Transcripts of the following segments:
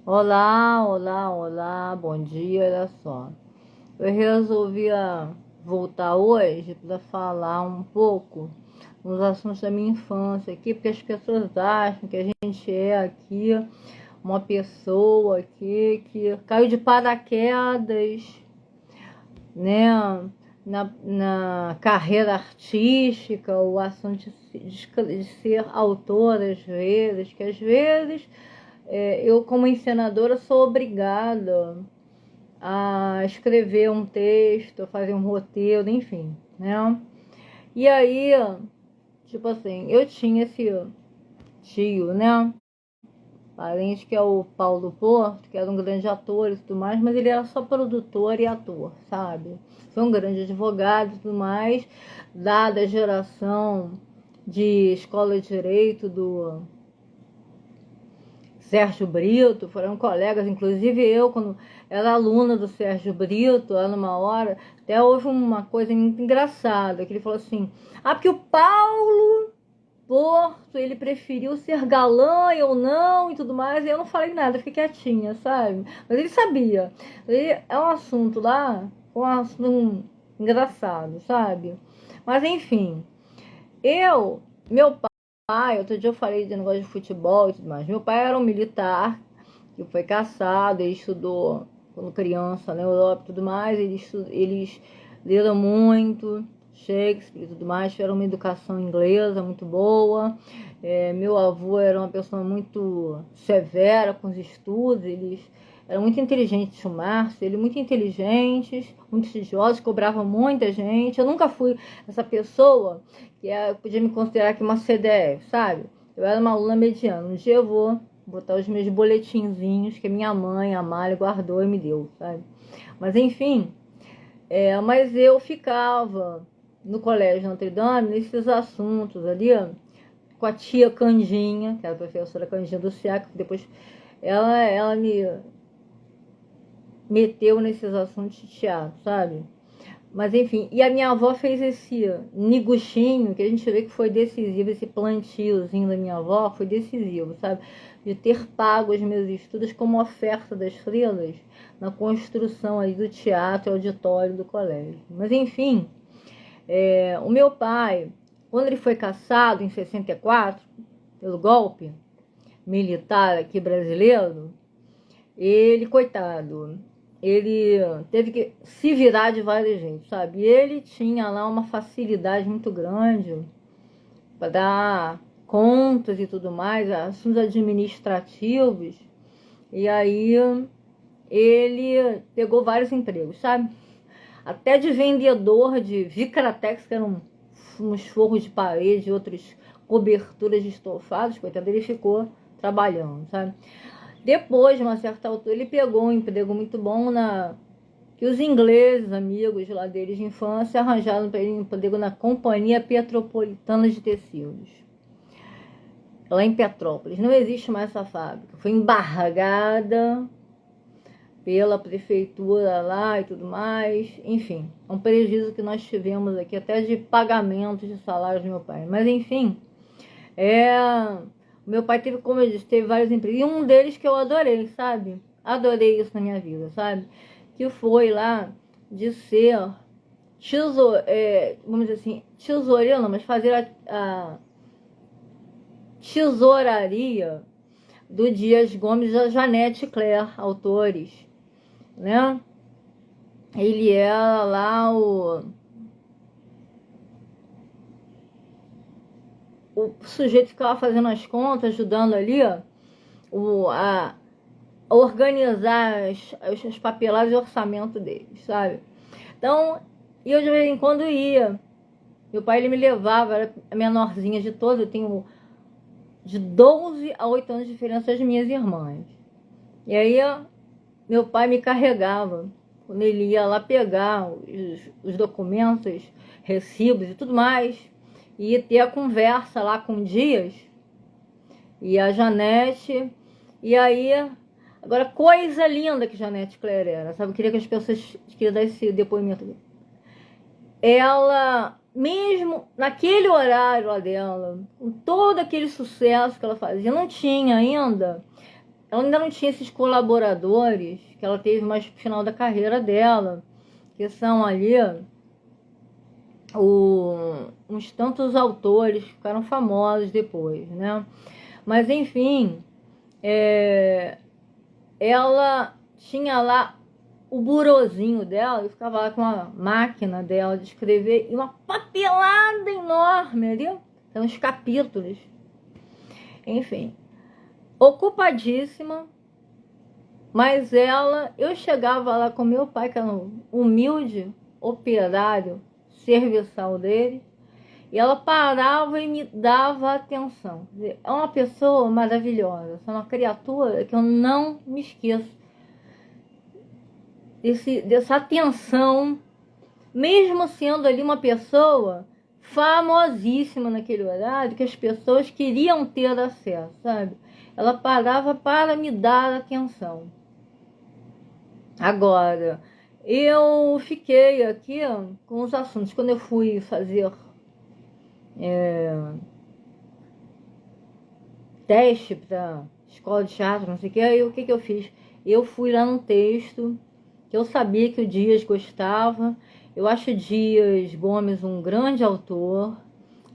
Olá, olá, olá, bom dia, olha só. Eu resolvi voltar hoje para falar um pouco nos assuntos da minha infância aqui, porque as pessoas acham que a gente é aqui uma pessoa aqui que caiu de paraquedas, né, na carreira artística, o assunto de ser autora às vezes eu como encenadora sou obrigada a escrever um texto, a fazer um roteiro, enfim, né? E aí, tipo assim, eu tinha esse tio, né? Parente que é o Paulo Porto, que era um grande ator e tudo mais, mas ele era só produtor e ator, sabe? Foi um grande advogado e tudo mais, dada a geração de escola de direito do Sérgio Brito, foram colegas, inclusive eu, quando era aluna do Sérgio Brito, lá numa hora, até houve uma coisa muito engraçada, que ele falou assim, porque o Paulo Porto, ele preferiu ser galã, eu não, e tudo mais, e eu não falei nada, fiquei quietinha, sabe? Mas ele sabia. É um assunto lá, um assunto engraçado, sabe? Mas enfim, meu pai, outro dia eu falei de negócio de futebol e tudo mais. Meu pai era um militar que foi caçado, ele estudou quando criança na Europa e tudo mais. Eles leram muito Shakespeare e tudo mais, tiveram uma educação inglesa muito boa. Meu avô era uma pessoa muito severa com os estudos, eles eram muito inteligentes, o Márcio, ele muito inteligentes, muito estudiosos, cobrava muita gente. Eu nunca fui essa pessoa que eu podia me considerar aqui uma CDF, sabe? Eu era uma aluna mediana. Um dia eu vou botar os meus boletinzinhos que a minha mãe, a Amália, guardou e me deu, sabe? Mas enfim, mas eu ficava no colégio Notre Dame nesses assuntos ali, com a tia Candinha, que era a professora Candinha do SEAC, depois ela me meteu nesses assuntos de teatro, sabe? Mas enfim, e a minha avó fez esse niguxinho, que a gente vê que foi decisivo, esse plantiozinho da minha avó foi decisivo, sabe? De ter pago os meus estudos como oferta das freiras na construção aí do teatro e auditório do colégio. Mas enfim, o meu pai, quando ele foi cassado em 64, pelo golpe militar aqui brasileiro, ele, coitado, ele teve que se virar de vários jeitos, sabe? E ele tinha lá uma facilidade muito grande para dar contas e tudo mais, assuntos administrativos. E aí ele pegou vários empregos, sabe? Até de vendedor de Vicratex, que eram uns forros de parede, outras coberturas de estofados, coitado, ele ficou trabalhando, sabe? Depois, de uma certa altura, ele pegou um emprego muito bom que os ingleses, amigos lá deles de infância, arranjaram para ele um emprego na Companhia Petropolitana de Tecidos, lá em Petrópolis. Não existe mais essa fábrica. Foi embargada pela prefeitura lá e tudo mais. Enfim, é um prejuízo que nós tivemos aqui, até de pagamento de salários do meu pai. Mas, enfim, meu pai teve, como eu disse, teve vários empregos. E um deles que eu adorei, sabe? Adorei isso na minha vida, sabe? Que foi lá de ser vamos dizer assim, tesoureiro não, mas fazer a tesouraria do Dias Gomes e da Janete Claire, autores, né? Ele era lá o sujeito que ficava fazendo as contas, ajudando ali, a organizar as papeladas e orçamento deles, sabe? Então, eu de vez em quando ia. Meu pai, ele me levava, era a menorzinha de todas, eu tenho de 12 a 8 anos de diferença das minhas irmãs. E aí, meu pai me carregava, quando ele ia lá pegar os documentos, recibos e tudo mais, e ia ter a conversa lá com o Dias e a Janete, e aí, agora, coisa linda que Janete Claire era, sabe? Eu queria que as pessoas queriam dar esse depoimento. Ela, mesmo naquele horário lá dela, com todo aquele sucesso que ela fazia, não tinha ainda ela ainda não tinha esses colaboradores que ela teve mais no final da carreira dela, que são ali uns tantos autores que ficaram famosos depois, né? Mas enfim, ela tinha lá o burozinho dela e ficava lá com a máquina dela de escrever e uma papelada enorme ali, então uns capítulos, enfim, ocupadíssima. Mas eu chegava lá com meu pai, que era um humilde operário serviçal dele, e ela parava e me dava atenção. Quer dizer, é uma pessoa maravilhosa, é uma criatura que eu não me esqueço dessa atenção, mesmo sendo ali uma pessoa famosíssima naquele horário, que as pessoas queriam ter acesso, sabe? Ela parava para me dar atenção. Agora, eu fiquei aqui com os assuntos. Quando eu fui fazer teste para escola de teatro, não sei o que, aí o que eu fiz? Eu fui lá no texto, que eu sabia que o Dias gostava. Eu acho o Dias Gomes um grande autor,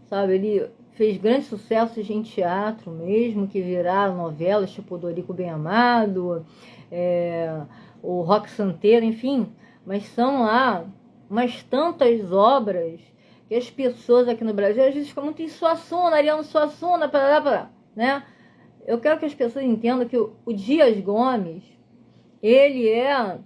sabe? Ele fez grandes sucessos em teatro mesmo, que viraram novelas, tipo Dorico Bem Amado, o Roque Santeiro, enfim. Mas são lá umas tantas obras que as pessoas aqui no Brasil às vezes ficam muito em Suassuna, Ariano Suassuna, parará, né? Eu quero que as pessoas entendam que o Dias Gomes, ele é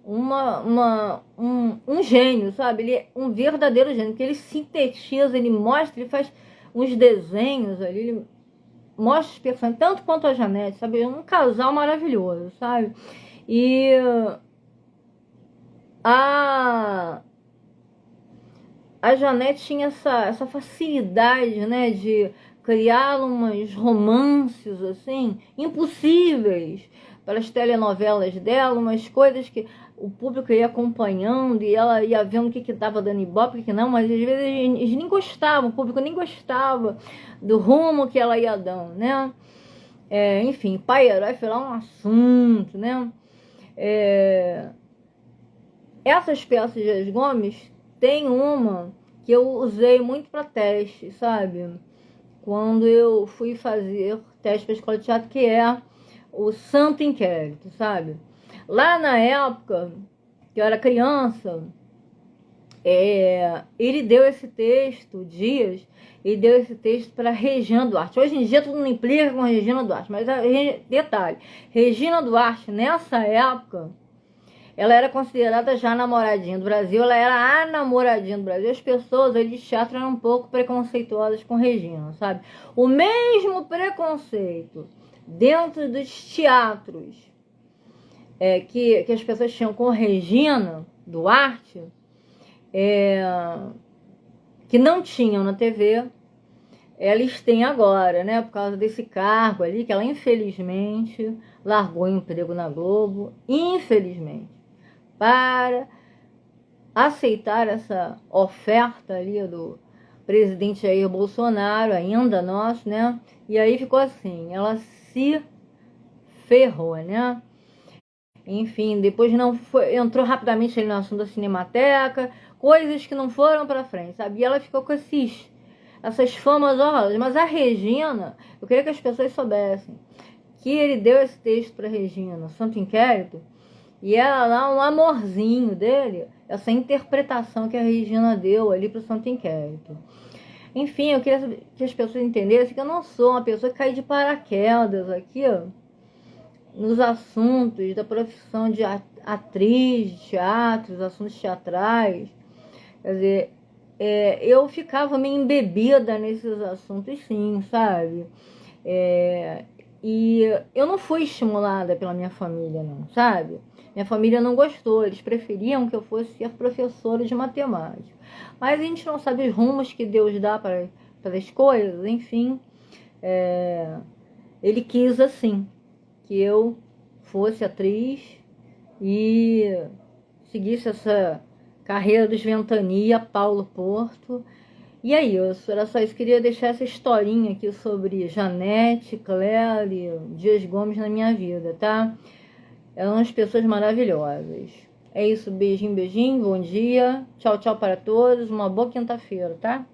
um gênio, sabe? Ele é um verdadeiro gênio, que ele sintetiza, ele mostra, ele faz uns desenhos ali, ele mostra os personagens, tanto quanto a Janete, sabe? É um casal maravilhoso, sabe? E a Janete tinha essa facilidade, né, de criar umas romances, assim, impossíveis para as telenovelas dela, umas coisas que o público ia acompanhando e ela ia vendo o que estava dando ibope, o que não, mas às vezes eles nem gostavam, o público nem gostava do rumo que ela ia dando, né? Enfim, pai herói foi lá um assunto, né? Essas peças de Dias Gomes, tem uma que eu usei muito para teste, sabe? Quando eu fui fazer teste para escola de teatro, que é o Santo Inquérito, sabe? Lá na época que eu era criança, ele deu esse texto, Dias, ele deu esse texto para Regina Duarte. Hoje em dia tudo não implica com Regina Duarte, mas detalhe, Regina Duarte, nessa época, ela era considerada já a namoradinha do Brasil, ela era a namoradinha do Brasil. As pessoas ali de teatro eram um pouco preconceituosas com Regina, sabe? O mesmo preconceito dentro dos teatros que as pessoas tinham com Regina Duarte, que não tinham na TV, eles têm agora, né? Por causa desse cargo ali, que ela infelizmente largou o emprego na Globo, infelizmente, para aceitar essa oferta ali do presidente Jair Bolsonaro, ainda nosso, né? E aí ficou assim, ela se ferrou, né? Enfim, depois não foi, entrou rapidamente ali no assunto da Cinemateca, coisas que não foram para frente, sabe? E ela ficou com essas famas horrorosas. Mas a Regina, eu queria que as pessoas soubessem que ele deu esse texto para Regina, Santo Inquérito, e ela lá, um amorzinho dele, essa interpretação que a Regina deu ali para o Santo Inquérito. Enfim, eu queria que as pessoas entendessem que eu não sou uma pessoa que cai de paraquedas aqui, ó, nos assuntos da profissão de atriz, de teatro, os assuntos teatrais. Quer dizer, eu ficava meio embebida nesses assuntos, sim, sabe? E eu não fui estimulada pela minha família, não, sabe? Minha família não gostou, eles preferiam que eu fosse ser professora de matemática. Mas a gente não sabe os rumos que Deus dá para as coisas, enfim. Ele quis assim, que eu fosse atriz e seguisse essa carreira dos Ventania, Paulo Porto, E é isso, era só isso. Queria deixar essa historinha aqui sobre Janete, Claire, Dias Gomes na minha vida, tá? Eram umas pessoas maravilhosas. É isso, beijinho, beijinho, bom dia. Tchau, tchau para todos. Uma boa quinta-feira, tá?